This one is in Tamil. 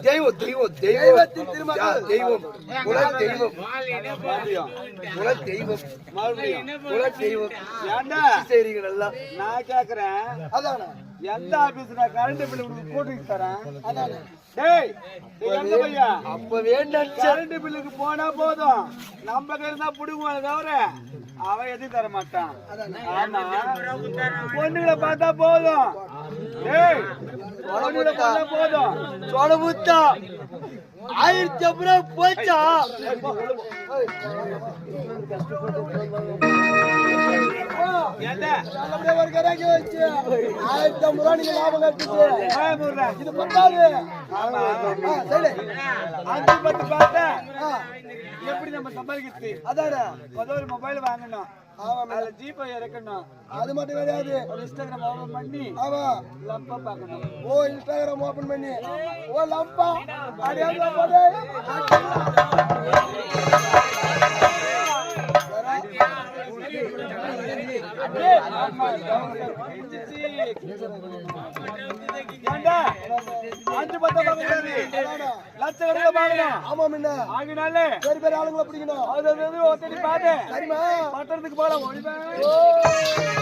தெய்வம் தெய்வம் தெய்வத்தின் திருமகள் தெய்வம் குல தெய்வம் குல தெய்வம் குல தெய்வம் ஏண்டா சரிங்க நல்லா நான் கேக்குறேன் அதானே எந்த ஆபீஸ்ல கரண்ட் பில் போட்டு தரேன் அதானே டேய் எந்த பையா அப்ப வேண்டாம் கரண்ட் பில்லுக்கு போனா போதும் நம்ம கையில தான் புடுங்குவாங்க தவிர அவன் எதுவும் தர மாட்டான் ஆமா பொண்ணுகளை பார்த்தா போதும் டேய் பொண்ணுகளை பார்த்தா போதும் சோழ முத்தா 1000 ரூபாய் போச்சா ஒரு கராக்கி வச்சு 1050 ரூபாய் நீங்க லாபம் கட்டுச்சு இது பத்தாது அஞ்சு பத்து பார்த்தா எப்படி நம்ம சம்பாதிக்கிறது அதான ஒரு மொபைல் வாங்கணும் அதுல ஜிபே இறக்கணும் அது மட்டும் கிடையாது இன்ஸ்டாகிராம் ஓபன் பண்ணி ஆமா லம்பா பார்க்கணும் ஓ இன்ஸ்டாகிராம் ஓபன் பண்ணி ஓ லம்பா அடியாங்க போடு அஞ்சு பத்தம் லட்சக்கணக்கில் பாக்கணும் ஆமா முன்ன ஆகினாலே பெரிய பெரிய ஆளுங்களை பிடிக்கணும் அது ஒத்தடி பாத்து சரிமா பட்டணத்துக்கு போகலாம்